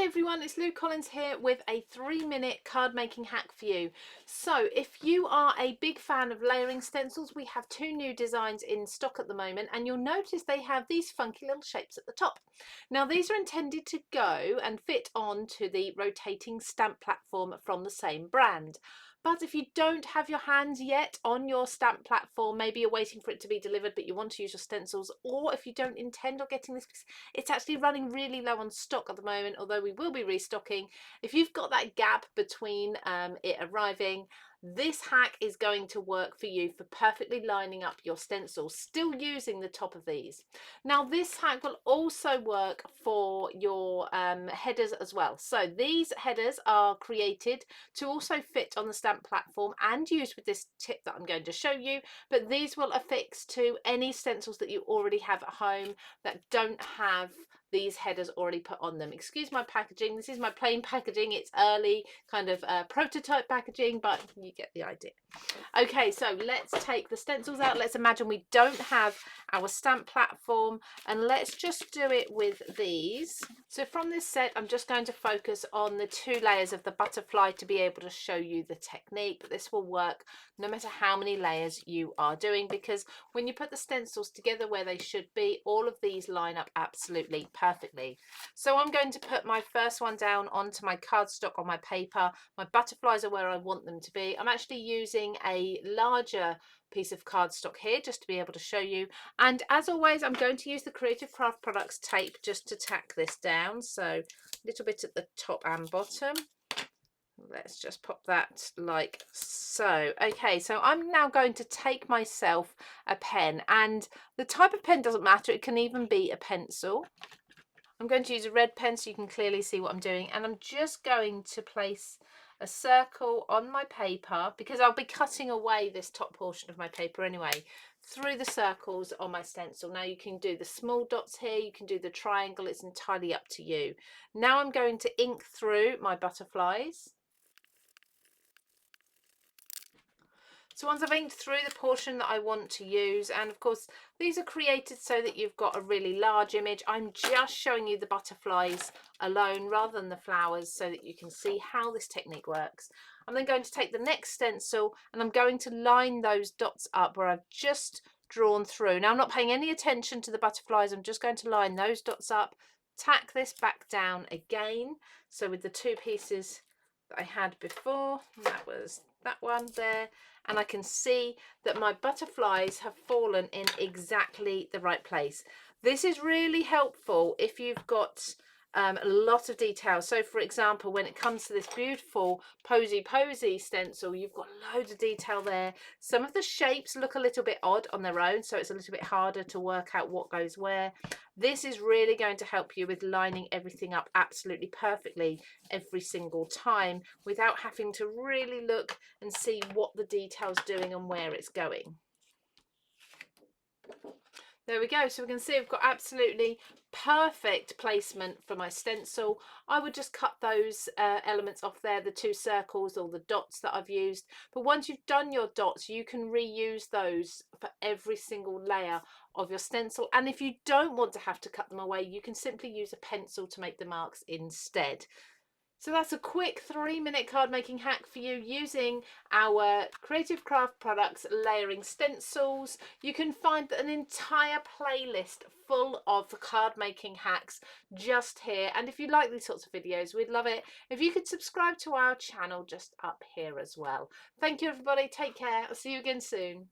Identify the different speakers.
Speaker 1: everyone, it's Lou Collins here with a 3-minute card making hack for you. So if you are a big fan of layering stencils, we have 2 new designs in stock at the moment, and you'll notice they have these funky little shapes at the top. Now these are intended to go and fit onto the rotating stamp platform from the same brand. But if you don't have your hands yet on your stamp platform, maybe you're waiting for it to be delivered but you want to use your stencils, or if you don't intend on getting this, it's actually running really low on stock at the moment, although we will be restocking. If you've got that gap between it arriving, this hack is going to work for you for perfectly lining up your stencils, still using the top of these. Now this hack will also work for your headers as well. So these headers are created to also fit on the stamp platform and used with this tip that I'm going to show you, but these will affix to any stencils that you already have at home that don't have these headers already put on them. Excuse my packaging, this is my plain packaging. It's early kind of prototype packaging, but you get the idea. Okay, so let's take the stencils out. Let's imagine we don't have our stamp platform, and let's just do it with these. So from this set, I'm just going to focus on the 2 layers of the butterfly to be able to show you the technique. But this will work no matter how many layers you are doing, because when you put the stencils together where they should be, all of these line up absolutely perfectly. So I'm going to put my first one down onto my cardstock on my paper. My butterflies are where I want them to be. I'm actually using a larger piece of cardstock here just to be able to show you, and as always I'm going to use the Creative Craft Products tape just to tack this down, so a little bit at the top and bottom. Let's just pop that like so. Okay, so I'm now going to take myself a pen, and the type of pen doesn't matter, it can even be a pencil. I'm going to use a red pen so you can clearly see what I'm doing, and I'm just going to place a circle on my paper, because I'll be cutting away this top portion of my paper anyway, through the circles on my stencil. Now you can do the small dots here, you can do the triangle, it's entirely up to you. Now I'm going to ink through my butterflies. So once I've inked through the portion that I want to use, and of course these are created so that you've got a really large image, I'm just showing you the butterflies alone rather than the flowers so that you can see how this technique works. I'm then going to take the next stencil and I'm going to line those dots up where I've just drawn through. Now I'm not paying any attention to the butterflies, I'm just going to line those dots up, tack this back down again. So with the 2 pieces that I had before, that was that one there, and I can see that my butterflies have fallen in exactly the right place. This is really helpful if you've got a lot of detail. So for example, when it comes to this beautiful posy stencil, you've got loads of detail there. Some of the shapes look a little bit odd on their own, so it's a little bit harder to work out what goes where. This is really going to help you with lining everything up absolutely perfectly every single time without having to really look and see what the detail's doing and where it's going. There we go. So we can see I've got absolutely perfect placement for my stencil. I would just cut those elements off there, the 2 circles or the dots that I've used. But once you've done your dots, you can reuse those for every single layer of your stencil. And if you don't want to have to cut them away, you can simply use a pencil to make the marks instead. So that's a quick 3-minute card making hack for you using our Creative Craft Products layering stencils. You can find an entire playlist full of card making hacks just here. And if you like these sorts of videos, we'd love it if you could subscribe to our channel just up here as well. Thank you everybody, take care, I'll see you again soon.